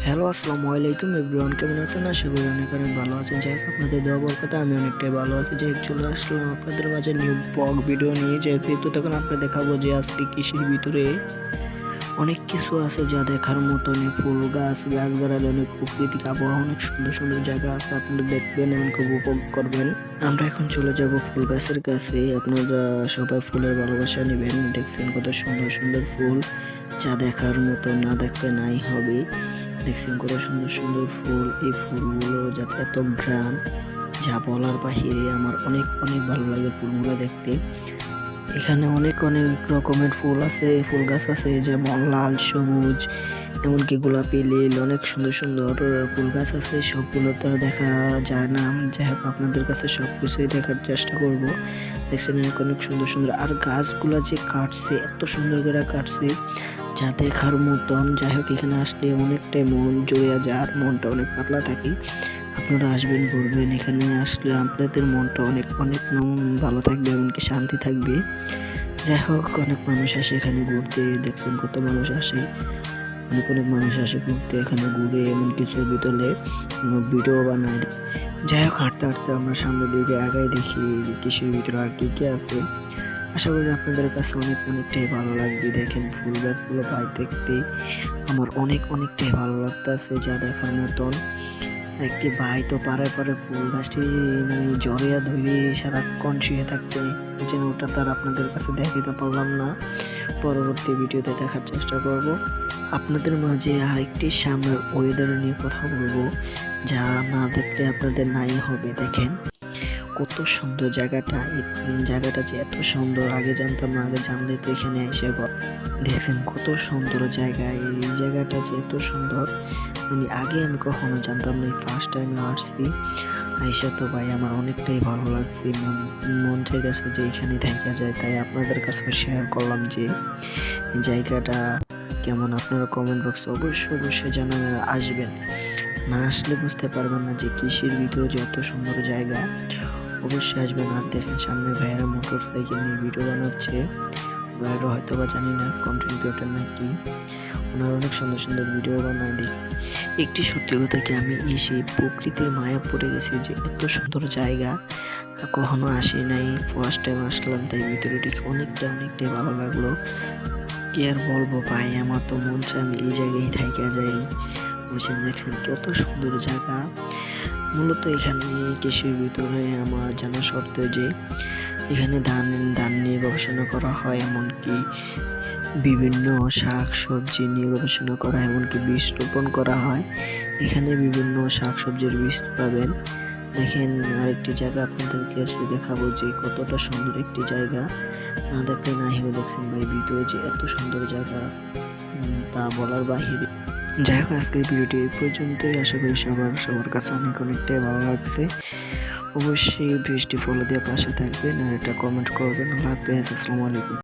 Hello, আসসালামু আলাইকুম everyone, কেমন আছেন? আশা করি অনেক অনেক ভালো আছেন। যাই হোক, আপনাদের দোয়া বরকতে আমি অনেকটাই ভালো আছি। যাই হোক, চলে আসলাম আপনাদের মাঝে নিউ ব্লগ ভিডিও নিয়ে। যেহেতু তখন আপনাদের দেখাবো যে আজকে কৃষির ভিতরে অনেক কিছু আছে যা দেখার মতন। ফুল গাছ, গাছগাছালি, অনেক প্রাকৃতিক আবহাওয়া, অনেক সুন্দর সুন্দর জায়গা আছে, আপনারা দেখবেন এবং খুব উপভোগ করবেন। আমরা এখন চলে যাব ফুল গাছের কাছে। আপনারা সবাই ফুলের ভালোবাসা নেবেন। দেখছেন কত সুন্দর সুন্দর ফুল, যা দেখার মতো, না দেখতে নাই হবে। দেখছেন কত সুন্দর সুন্দর ফুল। এই ফুলগুলো যাতে এত ঘ্রাণ, যা বলার বাহিরে। আমার অনেক অনেক ভালো লাগে ফুলগুলো দেখতে। এখানে অনেক অনেক রকমের ফুল আছে, ফুল গাছ আছে, যেমন লাল, সবুজ, এমনকি গোলাপি, নীল, অনেক সুন্দর সুন্দর ফুল গাছ আছে। সবগুলো তো আর দেখা যায় না। যাই হোক, আপনাদের কাছে সবকিছুই দেখার চেষ্টা করব। দেখছেন অনেক সুন্দর সুন্দর। আর গাছগুলা যে কাটছে, এত সুন্দর করে কাটছে, যা দেখার মতন। যাই হোক, এখানে আসলে অনেকটাই মন জুড়ে যায়, আর মনটা অনেক পাতলা থাকে। আপনারা আসবেন, ঘুরবেন, এখানে আসলে আপনাদের মনটা অনেক অনেক ভালো থাকবে, এমনকি শান্তি থাকবে। যাই হোক, অনেক মানুষ আসে এখানে ঘুরতে। দেখছেন কত মানুষ আসে, অনেক অনেক মানুষ আসে ঘুরতে, এখানে ঘুরে এমনকি ছবি তোলে, ভিডিও বানায়। যাই হোক, হাঁটতে হাঁটতে আমরা সামনের দিকে আগাই, দেখি কৃষির ভিতরে আর কি কি আছে। আশা করি আপনাদের কাছে অনেক অনেকটাই ভালো লাগবে। দেখেন ফুল গাছগুলো ভাই, দেখতে আমার অনেক অনেকটাই ভালো লাগতেছে, যা দেখার মতন। একটি ভাই তো পাড়ায় পাড়ায় ফুল গাছটি জড়িয়ে ধরে সারাক্ষণ শুয়ে থাকতে, যেন ওটা তার আপনাদের কাছে দেখাতে পারলাম না। পরবর্তী ভিডিওতে দেখার চেষ্টা করব। আপনাদের মাঝে আরেকটি সামনের ওয়েদার নিয়ে কথা বলবো, যা না দেখলে আপনাদের নাই হবে। দেখেন কত সুন্দর জায়গাটা। এই জায়গাটা যে এত সুন্দর আগে জানতাম না, আগে জানলে তো এখানে এসে দেখছেন কত সুন্দর জায়গা। এই জায়গাটা যে এত সুন্দর, আগে আমি কখনো জানতাম না, ফার্স্ট টাইম আসছি। আইসা তো ভাই আমার অনেকটাই ভালো লাগছে, মন চাইতেছে যে এখানে থাকা যায়। তাই আপনাদের কাছে শেয়ার করলাম যে এই জায়গাটা কেমন। আপনারা কমেন্ট বক্সে অবশ্যই অবশ্যই জানাবেন। আসবেন, না আসলে বুঝতে পারবেন না যে কৃষির ভিতরে যে এত সুন্দর জায়গা। অবশ্যই আসবেন। আর দেখেন সামনে ভাইয়েরা মোটর সাইকেল নিয়ে ভিডিও বানাচ্ছে। ভাইয়েরা হয়তো বা জানি না কন্টেন্ট ক্রিয়েটর নাকি, ওনার অনেক সুন্দর সুন্দর ভিডিও বানায়। দেখি একটি সত্যি কথা কি, আমি এসে প্রকৃতির মায়া পড়ে গেছি, যে এত সুন্দর জায়গা কখনো আসি নাই, ফার্স্ট টাইম আসলাম। তাই ভিতরে দেখে অনেকটাই ভালো লাগলো। কি আর বলবো ভাই, আমার তো মন চায় আমি এই জায়গায় থাইকা যাই। বুঝছেন, দেখছেন কত সুন্দর জায়গা। মূলত এখানে কৃষির ভিতরে আমার জানা সত্ত্বেও যে এখানে ধান নিয়ে গবেষণা করা হয়, এমনকি বিভিন্ন শাক সবজি নিয়ে গবেষণা করা হয়, এমনকি বীজ রোপণ করা হয়। এখানে বিভিন্ন শাক সবজির বীজ পাবেন। দেখেন আরেকটি জায়গা আপনাদেরকে আজকে দেখাবো, যে কতটা সুন্দর একটি জায়গা, না দেখলে না হেবে। দেখছেন ভাই ভিতরে যে এত সুন্দর জায়গা, তা বলার বাহিরে। যাই হোক, আজকের ভিডিওটি এই পর্যন্তই। আশা করি সবার কাছে অনেকটাই ভালো লাগছে। অবশ্যই পেজটি ফলো দিয়ে পাশে থাকবেন, আর এটা কমেন্ট করবেন। আল্লাহ হাফেজ, আসসালামু আলাইকুম।